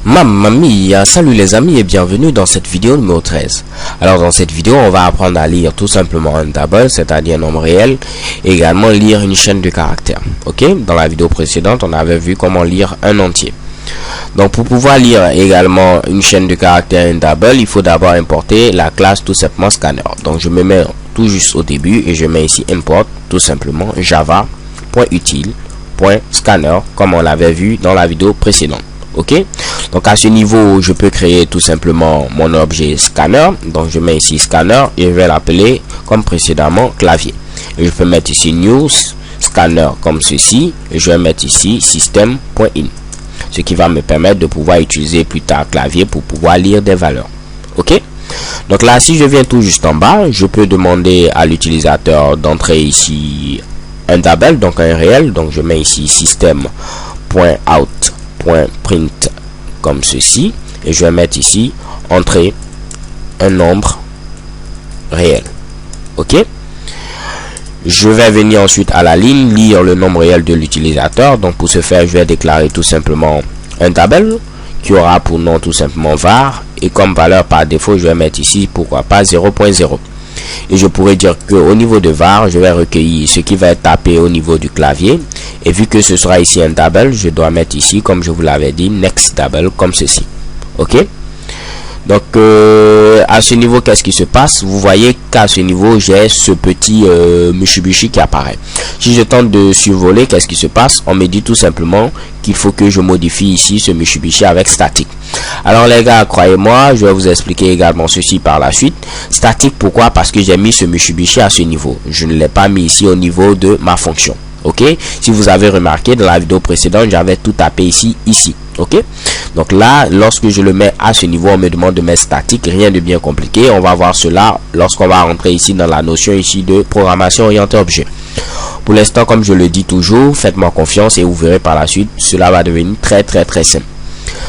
Mamma mia, salut les amis et bienvenue dans cette vidéo numéro 13. Alors dans cette vidéo, on va apprendre à lire tout simplement un double, c'est-à-dire un nombre réel, et également lire une chaîne de caractères. Ok, dans la vidéo précédente, on avait vu comment lire un entier. Donc pour pouvoir lire également une chaîne de caractères, un double, il faut d'abord importer la classe tout simplement scanner. Donc je me mets tout juste au début et je mets ici import tout simplement java.util.scanner comme on l'avait vu dans la vidéo précédente. Ok, donc à ce niveau je peux créer tout simplement mon objet scanner. Donc je mets ici scanner et je vais l'appeler comme précédemment clavier, et je peux mettre ici new scanner comme ceci et je vais mettre ici system.in, ce qui va me permettre de pouvoir utiliser plus tard clavier pour pouvoir lire des valeurs. Ok, donc là si je viens tout juste en bas, je peux demander à l'utilisateur d'entrer ici un double, donc un réel. Donc je mets ici system.out.print comme ceci et je vais mettre ici entrer un nombre réel. Ok, je vais venir ensuite à la ligne lire le nombre réel de l'utilisateur. Donc pour ce faire, je vais déclarer tout simplement un double qui aura pour nom tout simplement var, et comme valeur par défaut je vais mettre ici pourquoi pas 0.0. et je pourrais dire que au niveau de var, je vais recueillir ce qui va être tapé au niveau du clavier, et vu que ce sera ici un double, je dois mettre ici, comme je vous l'avais dit, next double comme ceci. Ok, donc à ce niveau, qu'est-ce qui se passe? Vous voyez qu'à ce niveau j'ai ce petit Mitsubishi qui apparaît. Si je tente de survoler, qu'est-ce qui se passe? On me dit tout simplement qu'il faut que je modifie ici ce Mitsubishi avec statique. Alors les gars, croyez-moi, je vais vous expliquer également ceci par la suite. Statique, pourquoi? Parce que j'ai mis ce Mitsubishi à ce niveau, je ne l'ai pas mis ici au niveau de ma fonction. Ok, si vous avez remarqué dans la vidéo précédente, j'avais tout tapé ici. Ok, donc là lorsque je le mets à ce niveau, on me demande de mettre statique, rien de bien compliqué. On va voir cela lorsqu'on va rentrer ici dans la notion ici de programmation orientée objet. Pour l'instant, comme je le dis toujours, faites-moi confiance et vous verrez par la suite, cela va devenir très simple.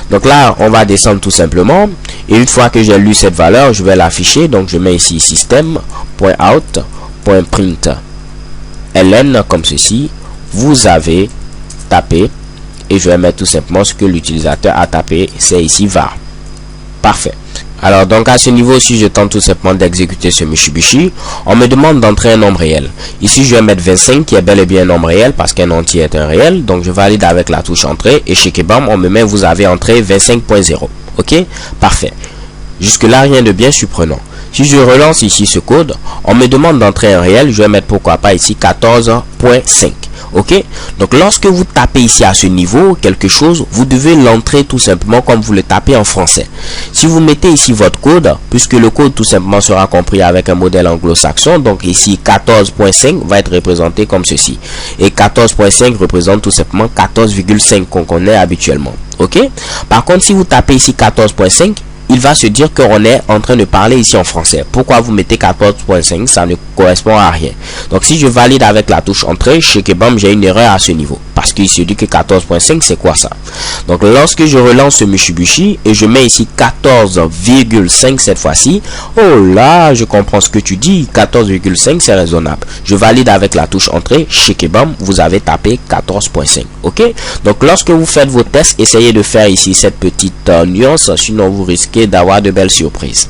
Donc là on va descendre tout simplement, et une fois que j'ai lu cette valeur, je vais l'afficher. Donc je mets ici system.out.print ln comme ceci. Vous avez tapé, et je vais mettre tout simplement ce que l'utilisateur a tapé, c'est ici var. Parfait. Alors donc à ce niveau, si je tente tout simplement d'exécuter ce Mitsubishi, on me demande d'entrer un nombre réel. Ici je vais mettre 25 qui est bel et bien un nombre réel parce qu'un entier est un réel. Donc je valide avec la touche entrée et chez Kebam on me met vous avez entré 25.0. ok, parfait. Jusque là rien de bien surprenant. Si je relance ici ce code, on me demande d'entrer un réel, je vais mettre pourquoi pas ici 14.5. ok, donc lorsque vous tapez ici à ce niveau quelque chose, vous devez l'entrer tout simplement comme vous le tapez en français. Si vous mettez ici votre code, puisque le code tout simplement sera compris avec un modèle anglo-saxon, donc ici 14.5 va être représenté comme ceci, et 14.5 représente tout simplement 14,5 qu'on connaît habituellement. Ok, par contre si vous tapez ici 14.5, il va se dire qu'on est en train de parler ici en français. Pourquoi vous mettez 14.5? Ça ne correspond à rien. Donc si je valide avec la touche entrée, chez Kebam j'ai une erreur à ce niveau, parce qu'il se dit que 14.5 c'est quoi ça? Donc lorsque je relance ce Mitsubishi et je mets ici 14,5 cette fois-ci, oh là, je comprends ce que tu dis, 14,5 c'est raisonnable. Je valide avec la touche entrée, chez Kebam vous avez tapé 14.5. ok, donc lorsque vous faites vos tests, essayez de faire ici cette petite nuance, sinon vous risquez d'avoir de belles surprises.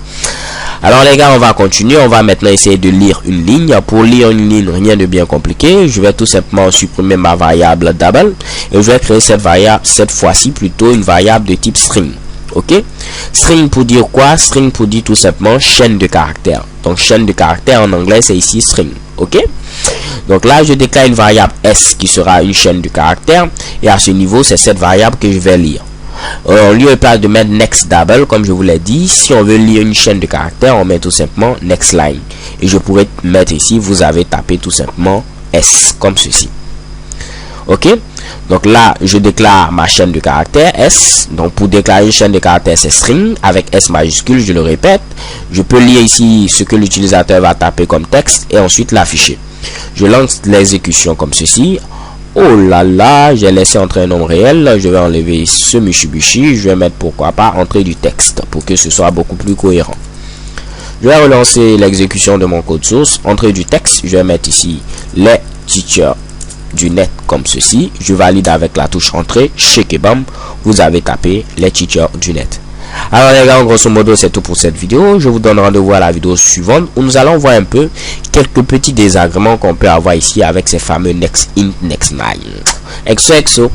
Alors les gars, on va continuer. On va maintenant essayer de lire une ligne. Pour lire une ligne, rien de bien compliqué. Je vais tout simplement supprimer ma variable double et je vais créer cette variable, cette fois-ci plutôt une variable de type string. ok, string pour dire quoi? String pour dire tout simplement chaîne de caractères. Donc chaîne de caractères en anglais c'est ici string. ok, donc là je déclare une variable s qui sera une chaîne de caractères, et à ce niveau c'est cette variable que je vais lire. En lieu et place de mettre next double, comme je vous l'ai dit, si on veut lire une chaîne de caractères, on met tout simplement next line, et je pourrais mettre ici vous avez tapé tout simplement s comme ceci. ok, donc là je déclare ma chaîne de caractères s. Donc pour déclarer une chaîne de caractères c'est string avec s majuscule, je le répète. Je peux lire ici ce que l'utilisateur va taper comme texte et ensuite l'afficher. Je lance l'exécution comme ceci. Oh là là, j'ai laissé entrer un nombre réel. Je vais enlever ce Mitsubishi. Je vais mettre pourquoi pas entrée du texte pour que ce soit beaucoup plus cohérent. Je vais relancer l'exécution de mon code source. Entrée du texte, je vais mettre ici les teachers du net comme ceci. Je valide avec la touche entrée. Check et bam, vous avez tapé les teachers du net. Alors les gars, grosso modo c'est tout pour cette vidéo. Je vous donne rendez-vous à la vidéo suivante où nous allons voir un peu quelques petits désagréments qu'on peut avoir ici avec ces fameux Next Int, Next9. Exo.